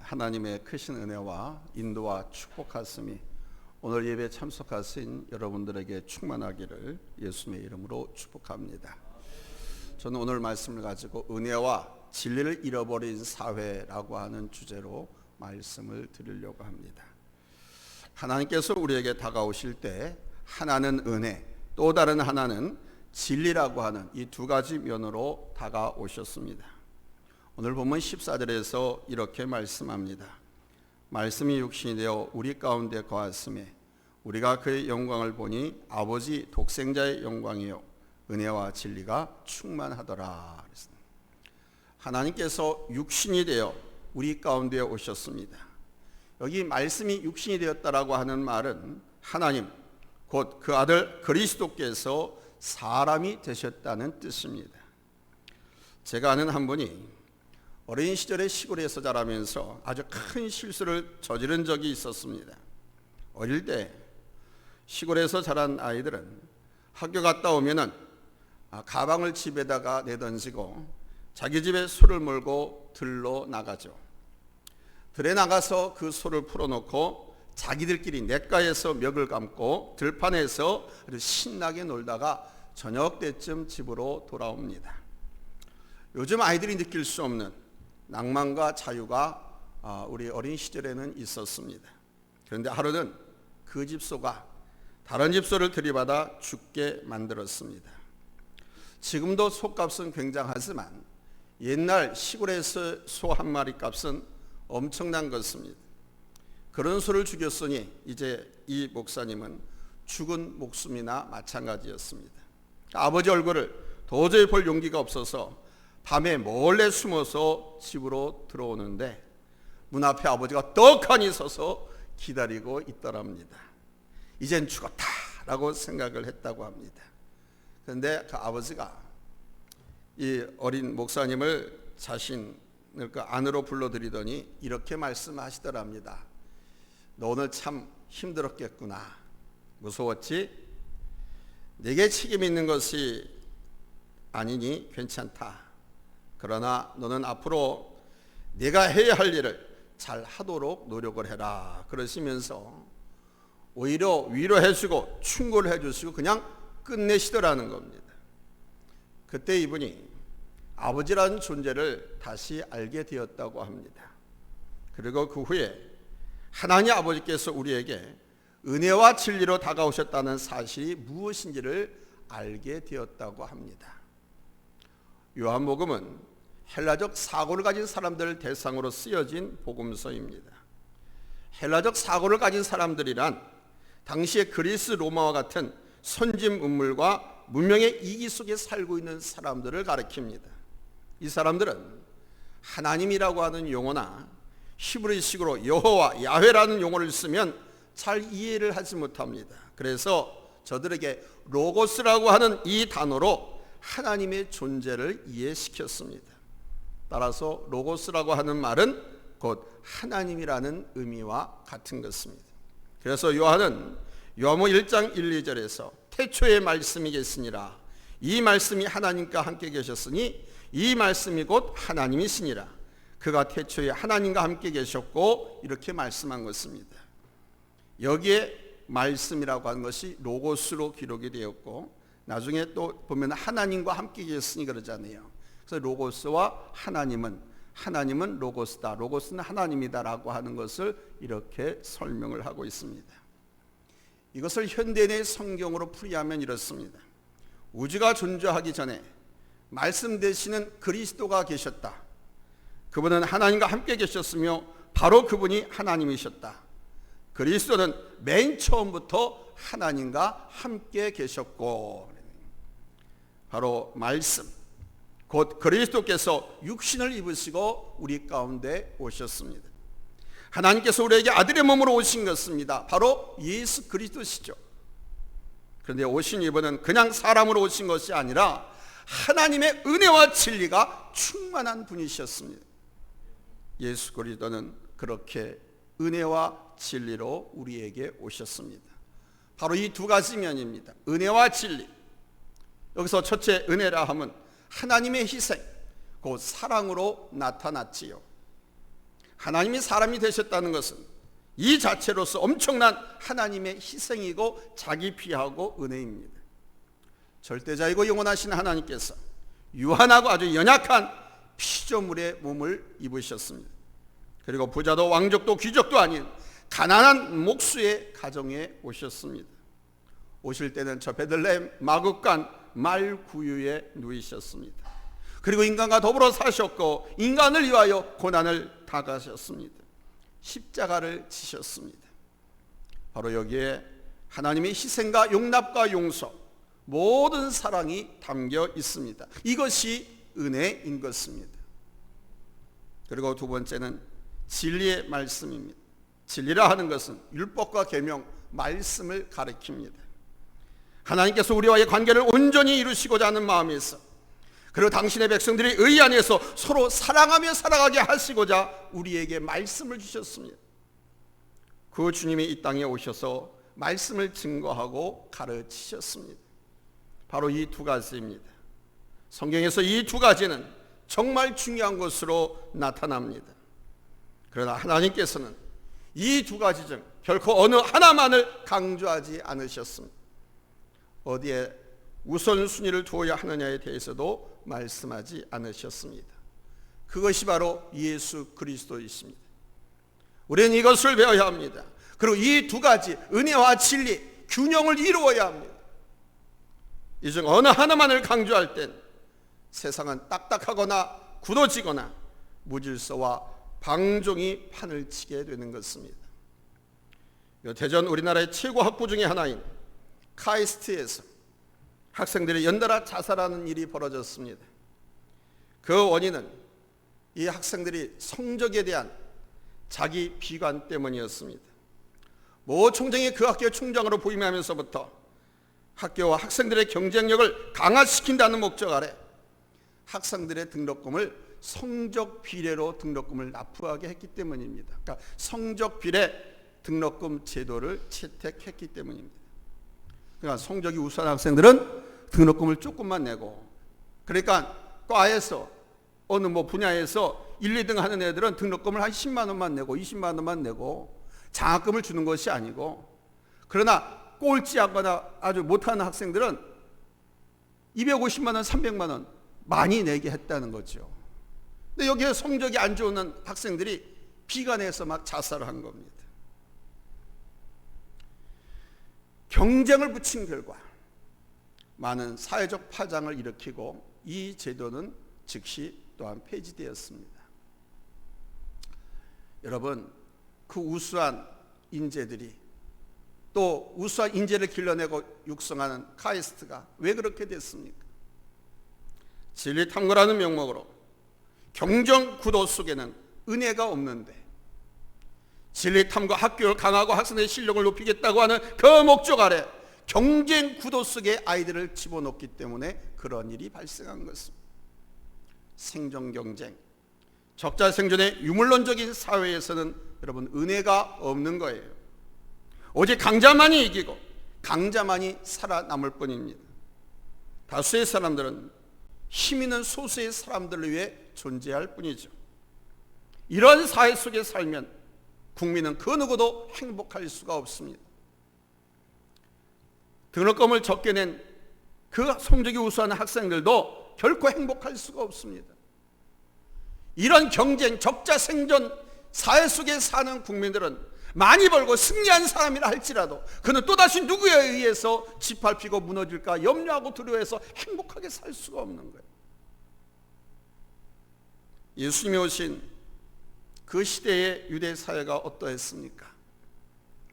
하나님의 크신 은혜와 인도와 축복하심이 오늘 예배에 참석하신 여러분들에게 충만하기를 예수님의 이름으로 축복합니다. 저는 오늘 말씀을 가지고 은혜와 진리를 잃어버린 사회라고 하는 주제로 말씀을 드리려고 합니다. 하나님께서 우리에게 다가오실 때 하나는 은혜, 또 다른 하나는 진리라고 하는 이 두 가지 면으로 다가오셨습니다. 오늘 본문 14절에서 이렇게 말씀합니다. 말씀이 육신이 되어 우리 가운데 거하심에 우리가 그의 영광을 보니 아버지 독생자의 영광이요 은혜와 진리가 충만하더라. 하나님께서 육신이 되어 우리 가운데 오셨습니다. 여기 말씀이 육신이 되었다라고 하는 말은 하나님 곧 그 아들 그리스도께서 사람이 되셨다는 뜻입니다. 제가 아는 한 분이 어린 시절에 시골에서 자라면서 아주 큰 실수를 저지른 적이 있었습니다. 어릴 때 시골에서 자란 아이들은 학교 갔다 오면은 가방을 집에다가 내던지고 자기 집에 소를 몰고 들로 나가죠. 들에 나가서 그 소를 풀어놓고 자기들끼리 냇가에서 멱을 감고 들판에서 아주 신나게 놀다가 저녁 때쯤 집으로 돌아옵니다. 요즘 아이들이 느낄 수 없는 낭만과 자유가 우리 어린 시절에는 있었습니다. 그런데 하루는 그 집 소가 다른 집 소를 들이받아 죽게 만들었습니다. 지금도 소값은 굉장하지만 옛날 시골에서 소 한 마리 값은 엄청난 것입니다. 그런 소를 죽였으니 이제 이 목사님은 죽은 목숨이나 마찬가지였습니다. 아버지 얼굴을 도저히 볼 용기가 없어서 밤에 몰래 숨어서 집으로 들어오는데 문 앞에 아버지가 떡하니 서서 기다리고 있더랍니다. 이젠 죽었다라고 생각을 했다고 합니다. 그런데 그 아버지가 이 어린 목사님을 자신을 그 안으로 불러들이더니 이렇게 말씀하시더랍니다. 너 오늘 참 힘들었겠구나. 무서웠지? 내게 책임 있는 것이 아니니 괜찮다. 그러나 너는 앞으로 내가 해야 할 일을 잘 하도록 노력을 해라. 그러시면서 오히려 위로해주고 충고를 해주시고 그냥 끝내시더라는 겁니다. 그때 이분이 아버지라는 존재를 다시 알게 되었다고 합니다. 그리고 그 후에 하나님 아버지께서 우리에게 은혜와 진리로 다가오셨다는 사실이 무엇인지를 알게 되었다고 합니다. 요한복음은 헬라적 사고를 가진 사람들을 대상으로 쓰여진 복음서입니다. 헬라적 사고를 가진 사람들이란 당시의 그리스 로마와 같은 선진 문물과 문명의 이기 속에 살고 있는 사람들을 가리킵니다. 이 사람들은 하나님이라고 하는 용어나 히브리식으로 여호와 야훼라는 용어를 쓰면 잘 이해를 하지 못합니다. 그래서 저들에게 로고스라고 하는 이 단어로 하나님의 존재를 이해시켰습니다. 따라서 로고스라고 하는 말은 곧 하나님이라는 의미와 같은 것입니다. 그래서 요한은 요한복음 1장 1, 2절에서 태초에 말씀이 계시니라 이 말씀이 하나님과 함께 계셨으니 이 말씀이 곧 하나님이시니라 그가 태초에 하나님과 함께 계셨고 이렇게 말씀한 것입니다. 여기에 말씀이라고 하는 것이 로고스로 기록이 되었고 나중에 또 보면 하나님과 함께 계셨으니 그러잖아요. 그래서 로고스와 하나님은 로고스다. 로고스는 하나님이다라고 하는 것을 이렇게 설명을 하고 있습니다. 이것을 현대인의 성경으로 풀이하면 이렇습니다. 우주가 존재하기 전에 말씀 되시는 그리스도가 계셨다. 그분은 하나님과 함께 계셨으며 바로 그분이 하나님이셨다. 그리스도는 맨 처음부터 하나님과 함께 계셨고 바로 말씀 곧 그리스도께서 육신을 입으시고 우리 가운데 오셨습니다. 하나님께서 우리에게 아들의 몸으로 오신 것입니다. 바로 예수 그리스도시죠. 그런데 오신 이분은 그냥 사람으로 오신 것이 아니라 하나님의 은혜와 진리가 충만한 분이셨습니다. 예수 그리스도는 그렇게 은혜와 진리로 우리에게 오셨습니다. 바로 이 두 가지 면입니다. 은혜와 진리. 여기서 첫째 은혜라 하면 하나님의 희생, 곧 사랑으로 나타났지요. 하나님이 사람이 되셨다는 것은 이 자체로서 엄청난 하나님의 희생이고 자기 피하고 은혜입니다. 절대자이고 영원하신 하나님께서 유한하고 아주 연약한 피조물의 몸을 입으셨습니다. 그리고 부자도 왕족도 귀족도 아닌 가난한 목수의 가정에 오셨습니다. 오실 때는 저 베들레헴 마구간 말구유에 누이셨습니다. 그리고 인간과 더불어 사셨고 인간을 위하여 고난을 당하셨습니다. 십자가를 지셨습니다. 바로 여기에 하나님의 희생과 용납과 용서, 모든 사랑이 담겨 있습니다. 이것이 은혜인 것입니다. 그리고 두 번째는 진리의 말씀입니다. 진리라 하는 것은 율법과 계명, 말씀을 가리킵니다. 하나님께서 우리와의 관계를 온전히 이루시고자 하는 마음에서, 그리고 당신의 백성들이 의 안에서 서로 사랑하며 살아가게 하시고자 우리에게 말씀을 주셨습니다. 그 주님이 이 땅에 오셔서 말씀을 증거하고 가르치셨습니다. 바로 이 두 가지입니다. 성경에서 이 두 가지는 정말 중요한 것으로 나타납니다. 그러나 하나님께서는 이 두 가지 중 결코 어느 하나만을 강조하지 않으셨습니다. 어디에 우선순위를 두어야 하느냐에 대해서도 말씀하지 않으셨습니다. 그것이 바로 예수 그리스도이십니다. 우리는 이것을 배워야 합니다. 그리고 이 두 가지 은혜와 진리, 균형을 이루어야 합니다. 이 중 어느 하나만을 강조할 땐 세상은 딱딱하거나 굳어지거나 무질서와 방종이 판을 치게 되는 것입니다. 대전 우리나라의 최고 학부 중에 하나인 카이스트에서 학생들이 연달아 자살하는 일이 벌어졌습니다. 그 원인은 이 학생들이 성적에 대한 자기 비관 때문이었습니다. 모 총장이 그 학교의 총장으로 부임하면서부터 학교와 학생들의 경쟁력을 강화시킨다는 목적 아래 학생들의 등록금을 성적 비례로 등록금을 납부하게 했기 때문입니다. 그러니까 성적 비례 등록금 제도를 채택했기 때문입니다. 그러니까 성적이 우수한 학생들은 등록금을 조금만 내고, 그러니까 과에서 어느 분야에서 1, 2등 하는 애들은 등록금을 한 10만 원만 내고 20만 원만 내고 장학금을 주는 것이 아니고, 그러나 꼴찌하거나 아주 못하는 학생들은 250만 원, 300만 원 많이 내게 했다는 거죠. 근데 여기에 성적이 안 좋은 학생들이 비관해서 막 자살을 한 겁니다. 경쟁을 붙인 결과 많은 사회적 파장을 일으키고 이 제도는 즉시 또한 폐지되었습니다. 여러분, 그 우수한 인재들이 또 우수한 인재를 길러내고 육성하는 카이스트가 왜 그렇게 됐습니까? 진리 탐구라는 명목으로 경쟁 구도 속에는 은혜가 없는데, 진리 탐구 학교를 강화하고 학생의 실력을 높이겠다고 하는 그 목적 아래 경쟁 구도 속에 아이들을 집어넣기 때문에 그런 일이 발생한 것입니다. 생존 경쟁, 적자 생존의 유물론적인 사회에서는 여러분 은혜가 없는 거예요. 오직 강자만이 이기고 강자만이 살아남을 뿐입니다. 다수의 사람들은 힘 있는 소수의 사람들을 위해 존재할 뿐이죠. 이런 사회 속에 살면 국민은 그 누구도 행복할 수가 없습니다. 등록금을 적게 낸 그 성적이 우수한 학생들도 결코 행복할 수가 없습니다. 이런 경쟁, 적자 생존 사회 속에 사는 국민들은 많이 벌고 승리한 사람이라 할지라도 그는 또다시 누구에 의해서 짓밟히고 무너질까 염려하고 두려워해서 행복하게 살 수가 없는 거예요. 예수님이 오신 그 시대의 유대 사회가 어떠했습니까?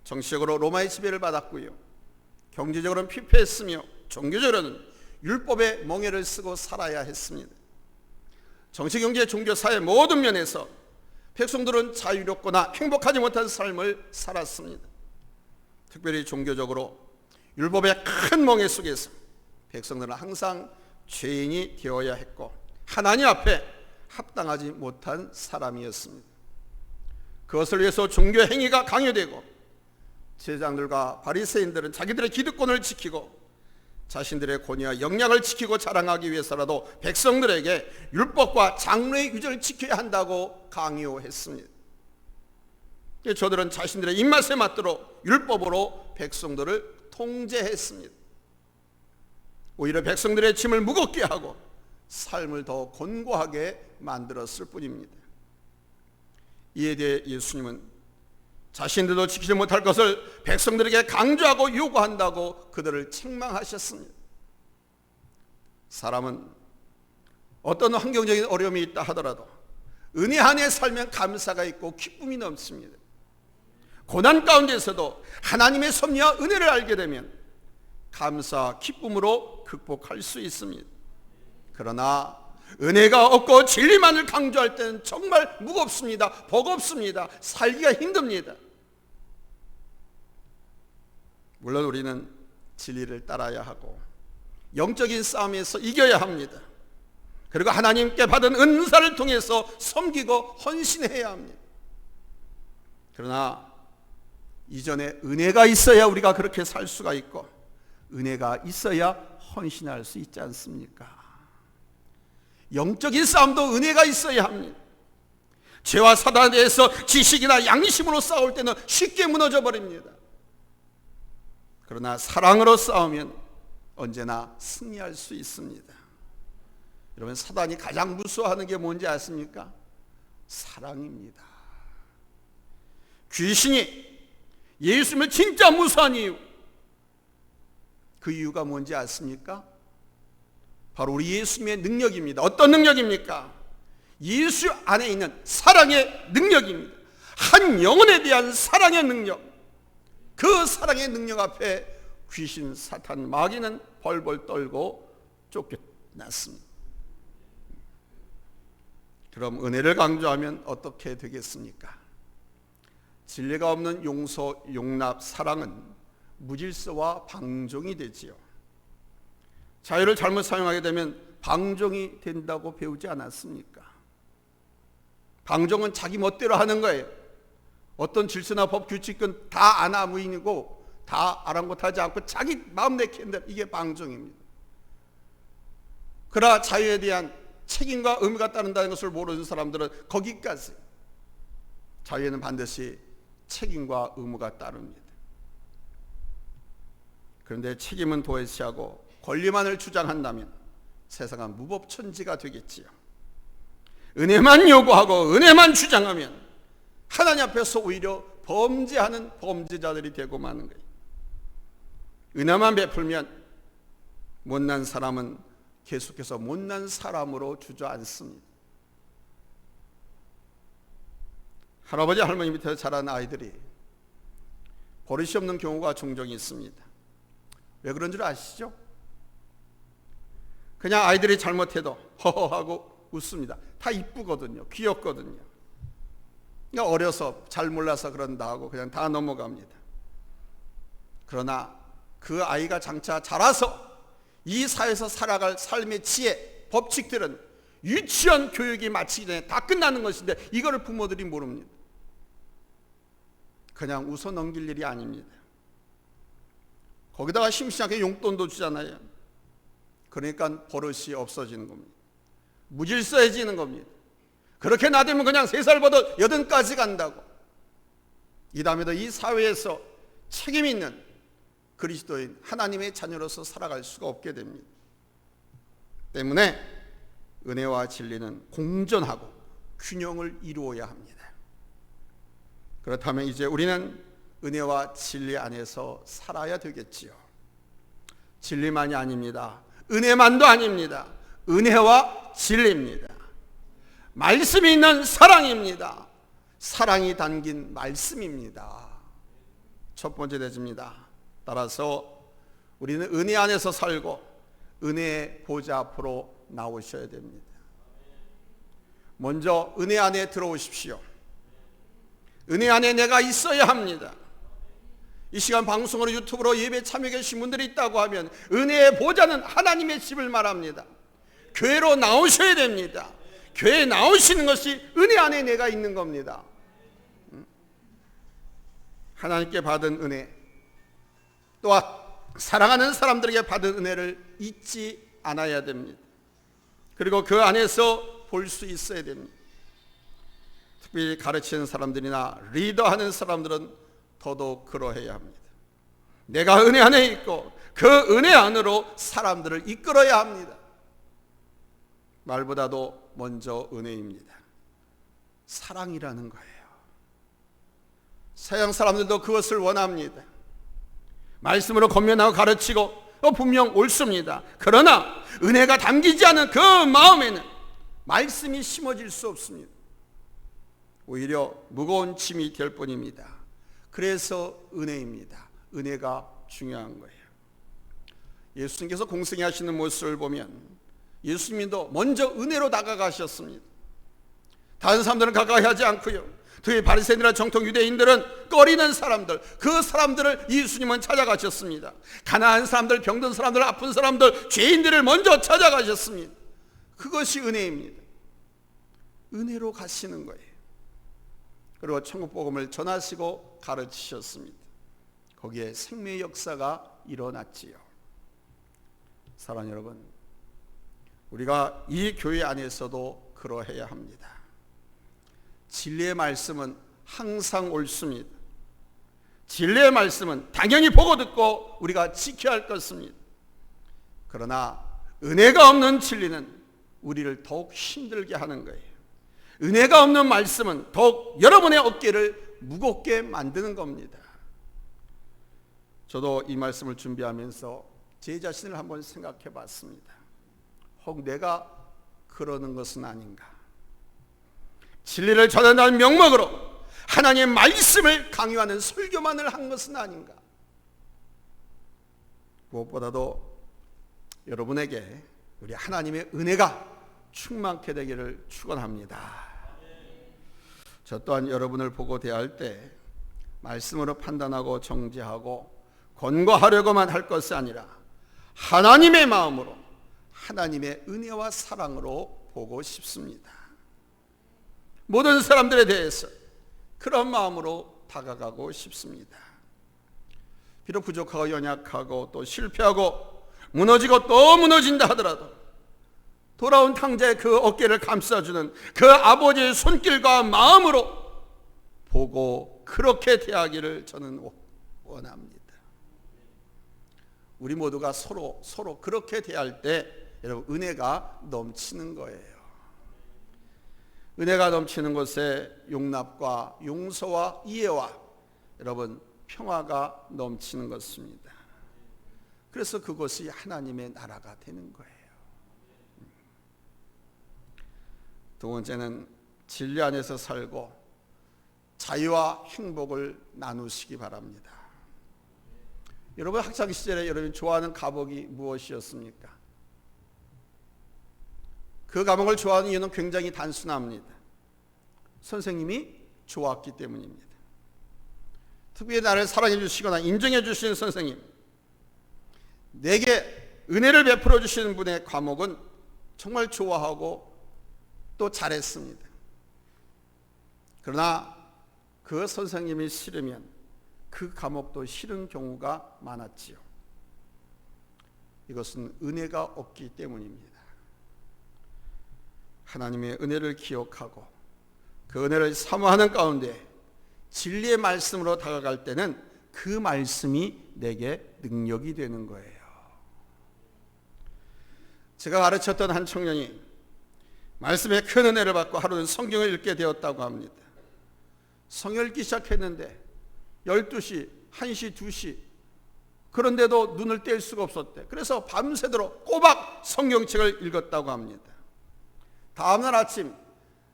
정치적으로 로마의 지배를 받았고요, 경제적으로는 피폐했으며 종교적으로는 율법의 멍에를 쓰고 살아야 했습니다. 정치, 경제, 종교, 사회 모든 면에서 백성들은 자유롭거나 행복하지 못한 삶을 살았습니다. 특별히 종교적으로 율법의 큰 멍에 속에서 백성들은 항상 죄인이 되어야 했고 하나님 앞에 합당하지 못한 사람이었습니다. 그것을 위해서 종교 행위가 강요되고 제장들과 바리새인들은 자기들의 기득권을 지키고 자신들의 권위와 역량을 지키고 자랑하기 위해서라도 백성들에게 율법과 장로의 규정을 지켜야 한다고 강요했습니다. 저들은 자신들의 입맛에 맞도록 율법으로 백성들을 통제했습니다. 오히려 백성들의 짐을 무겁게 하고 삶을 더 곤고하게 만들었을 뿐입니다. 이에 대해 예수님은 자신들도 지키지 못할 것을 백성들에게 강조하고 요구한다고 그들을 책망하셨습니다. 사람은 어떤 환경적인 어려움이 있다 하더라도 은혜 안에 살면 감사가 있고 기쁨이 넘칩니다. 고난 가운데서도 하나님의 섭리와 은혜를 알게 되면 감사, 기쁨으로 극복할 수 있습니다. 그러나 은혜가 없고 진리만을 강조할 때는 정말 무겁습니다. 버겁습니다. 살기가 힘듭니다. 물론 우리는 진리를 따라야 하고 영적인 싸움에서 이겨야 합니다. 그리고 하나님께 받은 은사를 통해서 섬기고 헌신해야 합니다. 그러나 이전에 은혜가 있어야 우리가 그렇게 살 수가 있고 은혜가 있어야 헌신할 수 있지 않습니까? 영적인 싸움도 은혜가 있어야 합니다. 죄와 사단에 대해서 지식이나 양심으로 싸울 때는 쉽게 무너져 버립니다. 그러나 사랑으로 싸우면 언제나 승리할 수 있습니다. 여러분, 사단이 가장 무서워하는 게 뭔지 아십니까? 사랑입니다. 귀신이 예수님을 진짜 무서워한 이유, 그 이유가 뭔지 아십니까? 바로 우리 예수님의 능력입니다. 어떤 능력입니까? 예수 안에 있는 사랑의 능력입니다. 한 영혼에 대한 사랑의 능력. 그 사랑의 능력 앞에 귀신, 사탄, 마귀는 벌벌 떨고 쫓겨났습니다. 그럼 은혜를 강조하면 어떻게 되겠습니까? 진리가 없는 용서, 용납, 사랑은 무질서와 방종이 되지요. 자유를 잘못 사용하게 되면 방종이 된다고 배우지 않았습니까? 방종은 자기 멋대로 하는 거예요. 어떤 질서나 법, 규칙은 다 아나무인이고 다 아랑곳하지 않고 자기 마음 내키는 대로, 이게 방종입니다. 그러나 자유에 대한 책임과 의무가 따른다는 것을 모르는 사람들은 거기까지. 자유에는 반드시 책임과 의무가 따릅니다. 그런데 책임은 도외시하고 권리만을 주장한다면 세상은 무법천지가 되겠지요. 은혜만 요구하고 은혜만 주장하면 하나님 앞에서 오히려 범죄하는 범죄자들이 되고 마는 거예요. 은혜만 베풀면 못난 사람은 계속해서 못난 사람으로 주저앉습니다. 할아버지 할머니 밑에서 자란 아이들이 버릇이 없는 경우가 종종 있습니다. 왜 그런 줄 아시죠? 그냥 아이들이 잘못해도 허허하고 웃습니다. 다 이쁘거든요. 귀엽거든요. 그러니까 어려서 잘 몰라서 그런다 하고 그냥 다 넘어갑니다. 그러나 그 아이가 장차 자라서 이 사회에서 살아갈 삶의 지혜, 법칙들은 유치원 교육이 마치기 전에 다 끝나는 것인데 이거를 부모들이 모릅니다. 그냥 웃어 넘길 일이 아닙니다. 거기다가 심심하게 용돈도 주잖아요. 그러니까 버릇이 없어지는 겁니다. 무질서해지는 겁니다. 그렇게 나대면 그냥 3살 버릇 80까지 간다고. 이 다음에도 이 사회에서 책임 있는 그리스도인 하나님의 자녀로서 살아갈 수가 없게 됩니다. 때문에 은혜와 진리는 공존하고 균형을 이루어야 합니다. 그렇다면 이제 우리는 은혜와 진리 안에서 살아야 되겠지요. 진리만이 아닙니다. 은혜만도 아닙니다. 은혜와 진리입니다. 말씀이 있는 사랑입니다. 사랑이 담긴 말씀입니다. 첫 번째 대지입니다. 따라서 우리는 은혜 안에서 살고 은혜의 보좌 앞으로 나오셔야 됩니다. 먼저 은혜 안에 들어오십시오. 은혜 안에 내가 있어야 합니다. 이 시간 방송으로 유튜브로 예배 참여 계신 분들이 있다고 하면 은혜의 보좌는 하나님의 집을 말합니다. 교회로 나오셔야 됩니다. 교회에 나오시는 것이 은혜 안에 내가 있는 겁니다. 하나님께 받은 은혜, 또한 사랑하는 사람들에게 받은 은혜를 잊지 않아야 됩니다. 그리고 그 안에서 볼 수 있어야 됩니다. 특별히 가르치는 사람들이나 리더하는 사람들은 더더욱 그러해야 합니다. 내가 은혜 안에 있고 그 은혜 안으로 사람들을 이끌어야 합니다. 말보다도 먼저 은혜입니다. 사랑이라는 거예요. 서양 사람들도 그것을 원합니다. 말씀으로 권면하고 가르치고 분명 옳습니다. 그러나 은혜가 담기지 않은 그 마음에는 말씀이 심어질 수 없습니다. 오히려 무거운 짐이 될 뿐입니다. 그래서 은혜입니다. 은혜가 중요한 거예요. 예수님께서 공생하시는 모습을 보면 예수님도 먼저 은혜로 다가가셨습니다. 다른 사람들은 가까이 하지 않고요, 특히 바리새인이나 정통 유대인들은 꺼리는 사람들, 그 사람들을 예수님은 찾아가셨습니다. 가난한 사람들, 병든 사람들, 아픈 사람들, 죄인들을 먼저 찾아가셨습니다. 그것이 은혜입니다. 은혜로 가시는 거예요. 그리고 천국 복음을 전하시고 가르치셨습니다. 거기에 생명의 역사가 일어났지요. 사랑하는 여러분, 우리가 이 교회 안에서도 그러해야 합니다. 진리의 말씀은 항상 옳습니다. 진리의 말씀은 당연히 보고 듣고 우리가 지켜야 할 것입니다. 그러나 은혜가 없는 진리는 우리를 더욱 힘들게 하는 거예요. 은혜가 없는 말씀은 더욱 여러분의 어깨를 무겁게 만드는 겁니다. 저도 이 말씀을 준비하면서 제 자신을 한번 생각해 봤습니다. 혹 내가 그러는 것은 아닌가? 진리를 전한다는 명목으로 하나님의 말씀을 강요하는 설교만을 한 것은 아닌가? 무엇보다도 여러분에게 우리 하나님의 은혜가 충만케 되기를 축원합니다. 저 또한 여러분을 보고 대할 때 말씀으로 판단하고 정죄하고 권고하려고만 할 것이 아니라 하나님의 마음으로, 하나님의 은혜와 사랑으로 보고 싶습니다. 모든 사람들에 대해서 그런 마음으로 다가가고 싶습니다. 비록 부족하고 연약하고 또 실패하고 무너지고 또 무너진다 하더라도 돌아온 탕자의 그 어깨를 감싸주는 그 아버지의 손길과 마음으로 보고 그렇게 대하기를 저는 원합니다. 우리 모두가 서로 그렇게 대할 때 여러분 은혜가 넘치는 거예요. 은혜가 넘치는 곳에 용납과 용서와 이해와 여러분 평화가 넘치는 것입니다. 그래서 그것이 하나님의 나라가 되는 거예요. 두 번째는 진리 안에서 살고 자유와 행복을 나누시기 바랍니다. 여러분 학창 시절에 여러분이 좋아하는 과목이 무엇이었습니까? 그 과목을 좋아하는 이유는 굉장히 단순합니다. 선생님이 좋았기 때문입니다. 특별히 나를 사랑해 주시거나 인정해 주시는 선생님, 내게 은혜를 베풀어 주시는 분의 과목은 정말 좋아하고 또 잘했습니다. 그러나 그 선생님이 싫으면 그 과목도 싫은 경우가 많았지요. 이것은 은혜가 없기 때문입니다. 하나님의 은혜를 기억하고 그 은혜를 사모하는 가운데 진리의 말씀으로 다가갈 때는 그 말씀이 내게 능력이 되는 거예요. 제가 가르쳤던 한 청년이 말씀에 큰 은혜를 받고 하루는 성경을 읽게 되었다고 합니다. 성경을 읽기 시작했는데 12시, 1시, 2시 그런데도 눈을 뗄 수가 없었대. 그래서 밤새도록 꼬박 성경책을 읽었다고 합니다. 다음날 아침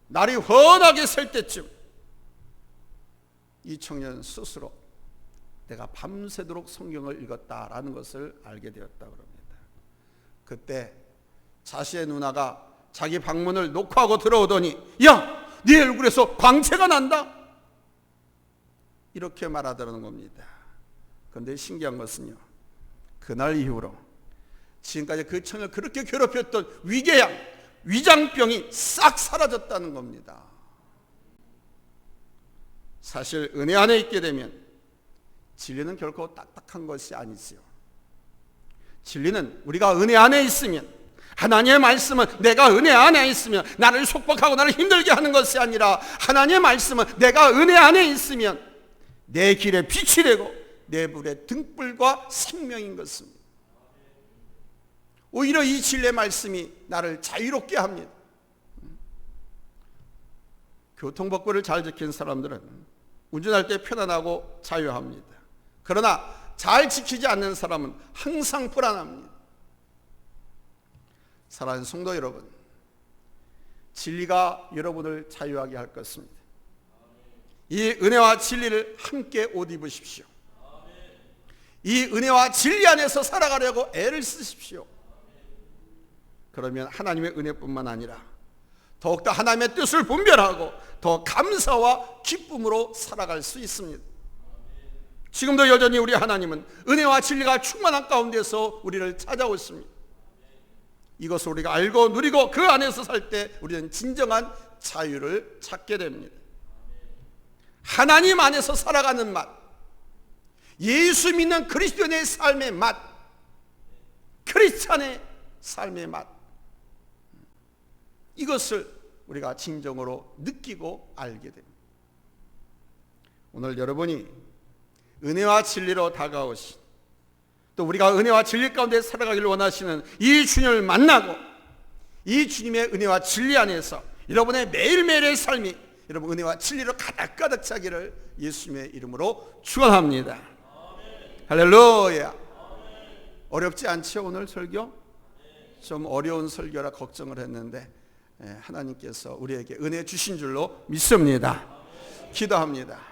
날이 훤하게 셀 때쯤 이 청년 스스로 내가 밤새도록 성경을 읽었다라는 것을 알게 되었다고 합니다. 그때 자신의 누나가 자기 방문을 녹화하고 들어오더니 야, 네 얼굴에서 광채가 난다 이렇게 말하더라는 겁니다. 그런데 신기한 것은요, 그날 이후로 지금까지 그 청년을 그렇게 괴롭혔던 위궤양, 위장병이 싹 사라졌다는 겁니다. 사실 은혜 안에 있게 되면 진리는 결코 딱딱한 것이 아니지요. 진리는 우리가 은혜 안에 있으면, 하나님의 말씀은 내가 은혜 안에 있으면 나를 속박하고 나를 힘들게 하는 것이 아니라 하나님의 말씀은 내가 은혜 안에 있으면 내 길에 빛이 되고 내 불의 등불과 생명인 것입니다. 오히려 이 진리의 말씀이 나를 자유롭게 합니다. 교통법규를 잘 지킨 사람들은 운전할 때 편안하고 자유합니다. 그러나 잘 지키지 않는 사람은 항상 불안합니다. 사랑하는 성도 여러분, 진리가 여러분을 자유하게 할 것입니다. 이 은혜와 진리를 함께 옷 입으십시오. 이 은혜와 진리 안에서 살아가려고 애를 쓰십시오. 그러면 하나님의 은혜뿐만 아니라 더욱더 하나님의 뜻을 분별하고 더 감사와 기쁨으로 살아갈 수 있습니다. 지금도 여전히 우리 하나님은 은혜와 진리가 충만한 가운데서 우리를 찾아오십니다. 이것을 우리가 알고 누리고 그 안에서 살 때 우리는 진정한 자유를 찾게 됩니다. 하나님 안에서 살아가는 맛, 예수 믿는 그리스도인의 삶의 맛, 크리스찬의 삶의 맛, 이것을 우리가 진정으로 느끼고 알게 됩니다. 오늘 여러분이 은혜와 진리로 다가오신, 또 우리가 은혜와 진리 가운데 살아가기를 원하시는 이 주님을 만나고 이 주님의 은혜와 진리 안에서 여러분의 매일매일의 삶이 여러분 은혜와 진리로 가득가득 차기를 예수님의 이름으로 축원합니다. 할렐루야. 어렵지 않죠? 오늘 설교? 좀 어려운 설교라 걱정을 했는데 하나님께서 우리에게 은혜 주신 줄로 믿습니다. 기도합니다.